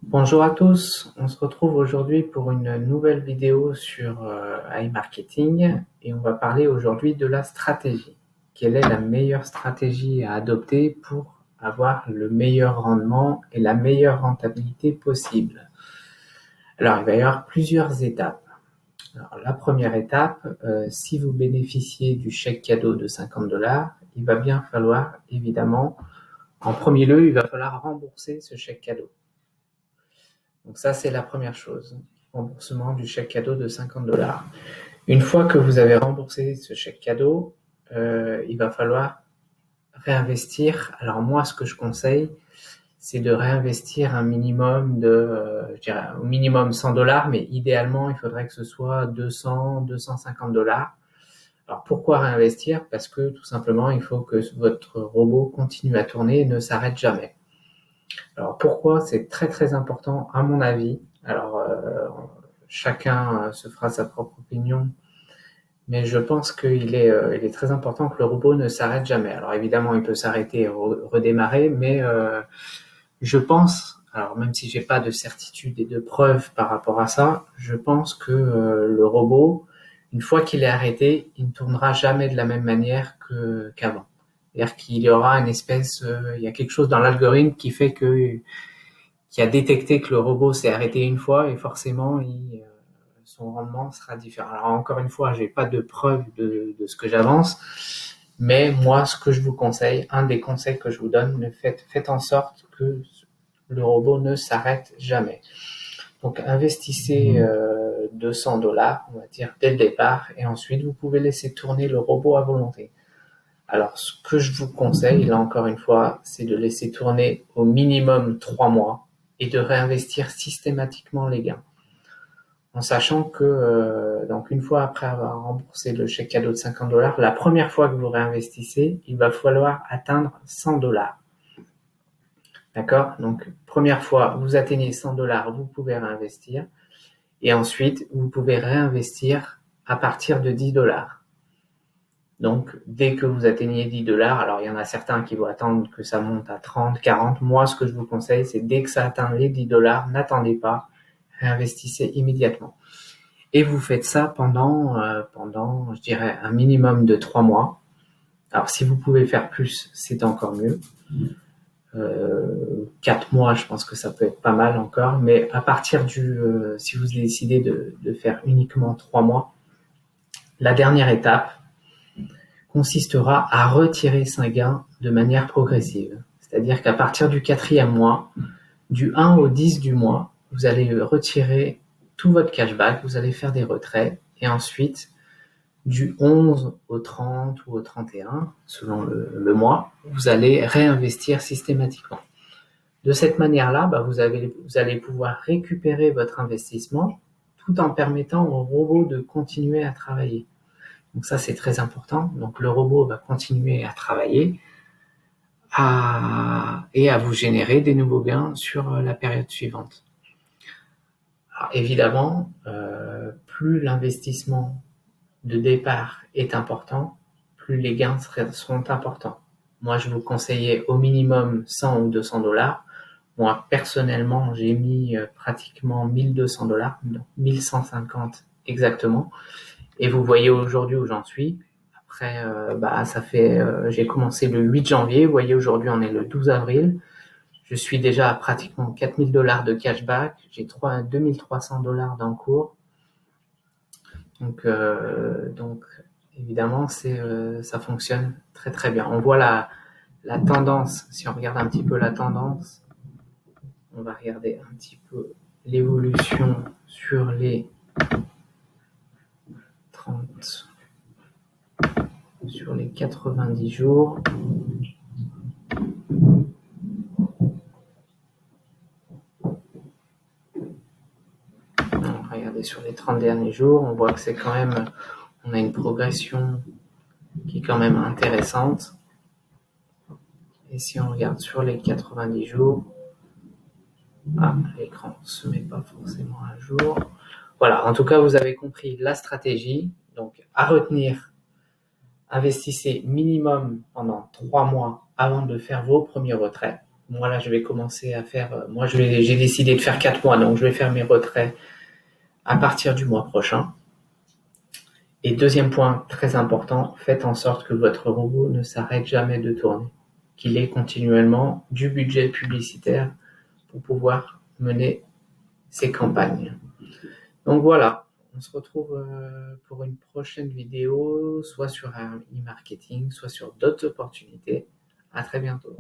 Bonjour à tous, on se retrouve aujourd'hui pour une nouvelle vidéo sur iMarketing et on va parler aujourd'hui de la stratégie. Quelle est la meilleure stratégie à adopter pour avoir le meilleur rendement et la meilleure rentabilité possible? Alors il va y avoir plusieurs étapes. Alors, la première étape, si vous bénéficiez du chèque cadeau de 50$, il va bien falloir évidemment, en premier lieu, il va falloir rembourser ce chèque cadeau. Donc ça, c'est la première chose, remboursement du chèque cadeau de 50$. Une fois que vous avez remboursé ce chèque cadeau, il va falloir réinvestir. Alors moi, ce que je conseille, c'est de réinvestir un minimum je dirais au minimum 100$, mais idéalement, il faudrait que ce soit 200, 250$. Alors pourquoi réinvestir? Parce que tout simplement, il faut que votre robot continue à tourner et ne s'arrête jamais. Alors pourquoi c'est très très important à mon avis? Alors chacun se fera sa propre opinion, mais je pense qu'il est très important que le robot ne s'arrête jamais. Alors évidemment, il peut s'arrêter et redémarrer, mais je pense, alors même si j'ai pas de certitude et de preuves par rapport à ça, je pense que le robot, une fois qu'il est arrêté, il ne tournera jamais de la même manière qu'avant. C'est-à-dire qu'il y aura une espèce, il y a quelque chose dans l'algorithme qui a détecté que le robot s'est arrêté une fois et forcément son rendement sera différent. Alors encore une fois, j'ai pas de preuve de ce que j'avance, mais moi, ce que je vous conseille, un des conseils que je vous donne, faites en sorte que le robot ne s'arrête jamais. Donc investissez 200$, on va dire, dès le départ, et ensuite vous pouvez laisser tourner le robot à volonté. Alors ce que je vous conseille, là encore une fois, c'est de laisser tourner au minimum 3 mois et de réinvestir systématiquement les gains. En sachant que donc une fois après avoir remboursé le chèque cadeau de 50$, la première fois que vous réinvestissez, il va falloir atteindre 100$. D'accord? Donc première fois, vous atteignez 100$, vous pouvez réinvestir. Et ensuite, vous pouvez réinvestir à partir de 10$. Donc, dès que vous atteignez 10$, alors il y en a certains qui vont attendre que ça monte à 30, 40. Moi, ce que je vous conseille, c'est dès que ça atteint les 10$, n'attendez pas, réinvestissez immédiatement. Et vous faites ça pendant, je dirais, un minimum de 3 mois. Alors, si vous pouvez faire plus, c'est encore mieux. 4 mois, je pense que ça peut être pas mal encore. Mais à partir si vous décidez de faire uniquement 3 mois, la dernière étape consistera à retirer ces gains de manière progressive. C'est-à-dire qu'à partir du 4e mois, du 1 au 10 du mois, vous allez retirer tout votre cashback, vous allez faire des retraits, et ensuite, du 11 au 30 ou au 31, selon le mois, vous allez réinvestir systématiquement. De cette manière-là, vous allez pouvoir récupérer votre investissement tout en permettant au robot de continuer à travailler. Donc ça, c'est très important. Donc le robot va continuer à travailler et à vous générer des nouveaux gains sur la période suivante. Alors évidemment, plus l'investissement de départ est important, plus les gains seront importants. Moi, je vous conseillais au minimum 100 ou 200$. Moi, personnellement, j'ai mis pratiquement 1200$, donc 1150 exactement. Et vous voyez aujourd'hui où j'en suis. Après, j'ai commencé le 8 janvier. Vous voyez, aujourd'hui, on est le 12 avril. Je suis déjà à pratiquement 4000$ de cashback. J'ai 2300$ d'encours. Donc, évidemment, ça fonctionne très très bien. On voit la tendance. Si on regarde un petit peu la tendance, on va regarder un petit peu l'évolution sur les 30, sur les 90 jours. Regardez sur les 30 derniers jours, on voit que c'est quand même, on a une progression qui est quand même intéressante. Et si on regarde sur les 90 jours, l'écran ne se met pas forcément à jour. Voilà, en tout cas, vous avez compris la stratégie. Donc, à retenir, investissez minimum pendant 3 mois avant de faire vos premiers retraits. Moi, là, je vais commencer à faire. J'ai décidé de faire 4 mois, donc je vais faire mes retraits à partir du mois prochain. Et deuxième point très important, faites en sorte que votre robot ne s'arrête jamais de tourner, qu'il ait continuellement du budget publicitaire pour pouvoir mener ses campagnes. Donc voilà, on se retrouve pour une prochaine vidéo, soit sur un e-marketing, soit sur d'autres opportunités. À très bientôt.